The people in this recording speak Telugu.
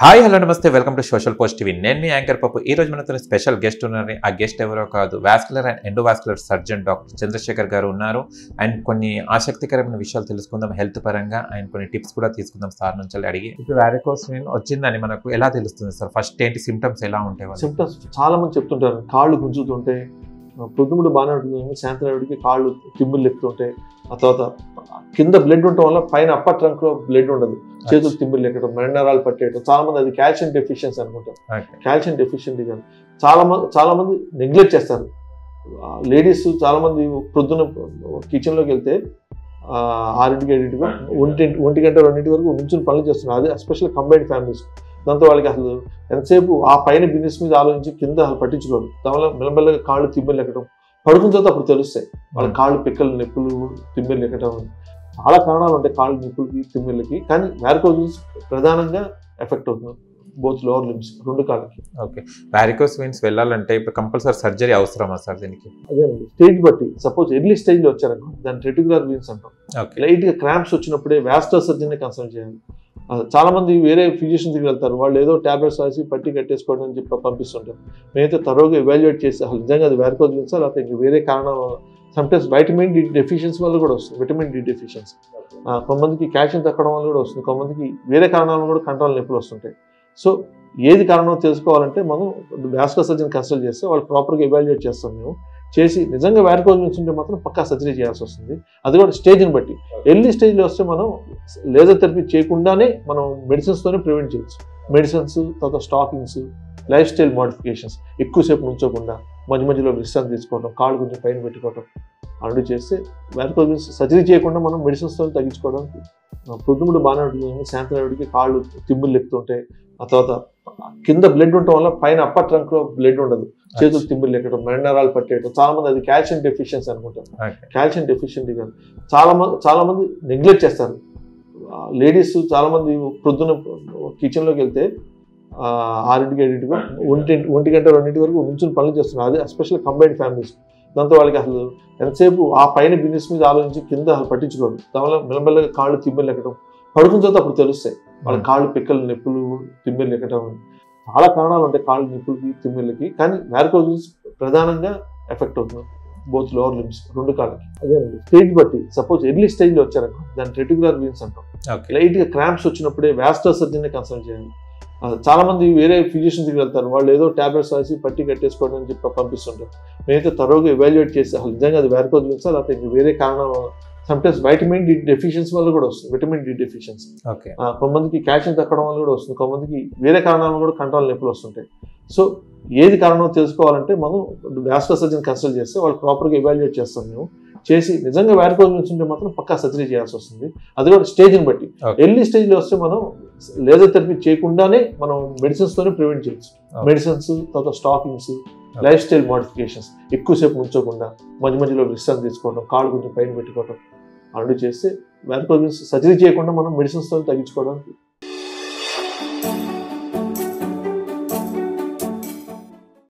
హాయ్ హలో నమస్తే welcome to social post TV. నేను మీ యాంకర్ పప్పు. ఈ రోజు మనతో స్పెషల్ గెస్ట్ ఉన్నారని, ఆ గెస్ట్ ఎవరో కాదు, vascular and endovascular surgeon doctor Chandrashekar గారు ఉన్నారు. అండ్ కొన్ని ఆసక్తికరమైన విషయాలు తెలుసుకుందాం హెల్త్ పరంగా, అండ్ కొన్ని టిప్స్ కూడా తీసుకుందాం సార్ నుంచి అడిగి. ఇప్పుడు వారికోస్ వెయిన్ వచ్చిందని మనకు ఎలా తెలుస్తుంది సార్? ఫస్ట్ ఏంటి సిమ్టమ్స్ ఎలా ఉంటాయి? సిమ్టమ్స్ చాలా మంది చెప్తుంటారు, కాళ్ళు గుంజుతుంటే, పొద్దుముడు బాగానే ఉంటుంది, సాయంత్రం కాళ్ళు తిమ్ములు ఎక్కుతుంటాయి, ఆ తర్వాత కింద బ్లడ్ ఉండటం వల్ల పైన అప్పర్ ట్రంక్ లో బ్లడ్ ఉండదు, చేతులు తిమ్ములు ఎక్కడం, మెడనరాలు పట్టేయడం. చాలా మంది అది కాల్షియం డెఫిషియన్సీ అనుకుంటారు. కాల్షియం డెఫిషియన్సీ కాదు, చాలా మంది నెగ్లెక్ట్ చేస్తారు. లేడీస్ చాలా మంది పొద్దున కిచెన్ లోకి వెళ్తే 6ంటికి 7ంటికి 1 గంట 2 వరకు నుంచుని పనులు చేస్తున్నారు. అది ఎస్పెషల్లీ కంబైన్డ్ ఫ్యామిలీస్. దాంతో వాళ్ళకి అసలు ఎంతసేపు ఆ పైన బిజినెస్ మీద ఆలోచించి కింద అసలు పట్టించుకోరు. దానివల్ల మెల్లమెల్లగా కాళ్ళు తిమ్మిళ్ళు ఎక్కడం, పడుకున్న తర్వాత అప్పుడు తెలుస్తాయి వాళ్ళ కాళ్ళు పిక్కలు నొప్పులు, తిమ్మిళ్ళు ఎక్కడం. చాలా కారణాలు ఉంటాయి కాళ్ళు నొప్పులకి, తిమ్మిళ్ళకి. కానీ వారికోస్ ప్రధానంగా ఎఫెక్ట్ అవుతుంది బోత్ లోవర్ లిమ్స్, 2 కాళ్ళకి. ఓకే, వారికోస్ వెయిన్స్ వెళ్ళాలంటే ఇప్పుడు కంపల్సరీ సర్జరీ అవసరమా సార్ దీనికి? అదేనండి, స్టేజ్ బట్టి. సపోజ్ ఎర్లీ స్టేజ్ లో వచ్చారనుకో దాన్ని రెటిక్యులర్ వెయిన్స్ అంటాం. లైట్ గా క్రాంప్స్ వచ్చినప్పుడే వాస్కులర్ సర్జన్ కన్సల్ట్ చేయాలి. చాలా మంది వేరే ఫిజిషియన్స్ దగ్గరికి వెళ్తారు, వాళ్ళు ఏదో టాబ్లెట్స్ రాసి పట్టి కట్టేసుకోవడం అని చెప్పి పంపిస్తుంటారు. మేమైతే తరోగా ఎవాల్యుయేట్ చేసి అసలు నిజంగా అది వారికోస్ వెయిన్స్ లేకపోతే ఇంక వేరే కారణాల వల్ల, సమ్టైమ్స్ వైటమిన్ డి డెఫిషియన్సీ వల్ల కూడా వస్తుంది. విటమిన్ డి డెఫిషియన్సీ కొంతమందికి కాల్షియం తగ్గడం వల్ల కూడా వస్తుంది, కొంతమందికి వేరే కారణాల కూడా కంట్రోల్ నొప్పులు వస్తుంటాయి. సో ఏది కారణం తెలుసుకోవాలంటే మనం వాస్కులర్ సర్జన్ కన్సల్ట్ చేస్తే వాళ్ళు ప్రాపర్గా ఎవాల్యుయేట్ చేస్తాం. మేము చేసి నిజంగా వారికోస్ వెయిన్స్ ఉంటే మాత్రం పక్కా సర్జరీ చేయాల్సి వస్తుంది. అది కూడా స్టేజ్ని బట్టి. ఎర్లీ స్టేజ్లో వస్తే మనం లేజర్ థెరపీ చేయకుండానే మనం మెడిసిన్స్తోనే ప్రివెంట్ చేయొచ్చు. మెడిసిన్స్, తర్వాత స్టాకింగ్స్, లైఫ్ స్టైల్ మోడిఫికేషన్స్, ఎక్కువసేపు నుంచోకుండా మధ్య మధ్యలో విశ్రాంతి తీసుకోవడం, కాళ్ళు కొంచెం పైన పెట్టుకోవడం అలాంటివి చేస్తే వారికోస్ వెయిన్స్ సర్జరీ చేయకుండా మనం మెడిసిన్స్తో తగ్గించుకోవడానికి. పొద్దుముడు బాగానే ఉంటుంది, సాయంత్రం కాళ్ళు తిమ్ములు ఎక్కుతుంటాయి, ఆ తర్వాత కింద బ్లడ్ ఉండటం వల్ల పైన అప్పర్ ట్రంక్ లో బ్లడ్ ఉండదు, చేతులు తిమ్ములు ఎక్కడం, మెడనరాలు పట్టేయడం. చాలా మంది అది కాల్షియం డెఫిషియన్సీ అనుకుంటారు. కాల్షియం డెఫిషియన్సీ కాదు, చాలా మంది నెగ్లెక్ట్ చేస్తారు. లేడీస్ చాలా మంది పొద్దున కిచెన్ లోకి వెళ్తే 6ంటికి 7ంటికి 1 గంట 2 వరకు నుంచుని పనులు చేస్తున్నారు. అది ఎస్పెషల్లీ కంబైన్డ్ ఫ్యామిలీస్. దాంతో వాళ్ళకి అసలు ఎంతసేపు ఆ పైన బిజినెస్ మీద ఆలోచించి కింద అసలు పట్టించుకోరు. దానివల్ల మెల్లమెల్లగా కాళ్ళు తిమ్మిళ్ళు ఎక్కడం, పడుకున్న తర్వాత అప్పుడు తెలుస్తాయి వాళ్ళ కాళ్ళు పిక్కలు నొప్పులు, తిమ్మిళ్ళు ఎక్కడం. చాలా కారణాలు ఉంటాయి కాళ్ళు నొప్పులకి, తిమ్మిళ్ళకి. కానీ వారికోస్ వెయిన్స్ ప్రధానంగా ఎఫెక్ట్ అవుతుంది బోత్ లోవర్ లిమ్స్, 2 కాళ్ళకి. అదేనండి, స్టేజ్ బట్టి. సపోజ్ ఎర్లీ స్టేజ్ లో వచ్చారనుకో దాన్ని రెటిక్యులర్ వెయిన్స్ అంటాం. లైట్ గా క్రాంప్స్ వచ్చినప్పుడే వాస్కులర్ సర్జన్ కన్సల్ట్ చేయాలి. చాలా మంది వేరే ఫిజిషియన్స్ దగ్గరికి వెళ్తారు, వాళ్ళు ఏదో టాబ్లెట్స్ రాసి పట్టి కట్టేసుకోవడం అని చెప్పి పంపిస్తుంటారు. మేమైతే తరోగా ఎవాల్యుయేట్ చేసి అసలు నిజంగా అది వారికోస్ వెయిన్స్ లేకపోతే ఇంక వేరే కారణాల వల్ల, సమ్టైమ్స్ వైటమిన్ డి డెఫిషియన్సీ వల్ల కూడా వస్తుంది, విటమిన్ డి డెఫిషియన్సీ. కొంతమందికి కాల్షియం తగ్గడం వల్ల కూడా వస్తుంది, కొంతమందికి వేరే కారణాల కూడా కంట్రోల్ నొప్పులు వస్తుంటాయి. సో ఏది కారణం తెలుసుకోవాలంటే మనం వాస్కులర్ సర్జన్ కన్సల్ట్ చేస్తే వాళ్ళు ప్రాపర్గా ఎవాల్యుయేట్ చేస్తాం. మేము చేసి నిజంగా వారికోస్ వెయిన్స్ ఉంటే మాత్రం పక్కా సర్జరీ చేయాల్సి వస్తుంది. అది కూడా స్టేజ్ని బట్టి. ఎర్లీ స్టేజ్లో వస్తే మనం లేజర్ థెరపీ చేయకుండానే మనం మెడిసిన్స్తోనే ప్రివెంట్ చేయొచ్చు. మెడిసిన్స్, తర్వాత స్టాకింగ్స్, లైఫ్ స్టైల్ మోడిఫికేషన్స్, ఎక్కువసేపు నుంచోకుండా మధ్య మధ్యలో విశ్రాంతి తీసుకోవడం, కాళ్ళు కొంచెం పైన పెట్టుకోవడం అలాంటివి చేస్తే వారికోస్ వెయిన్స్ సర్జరీ చేయకుండా మనం మెడిసిన్స్తో తగ్గించుకోవడానికి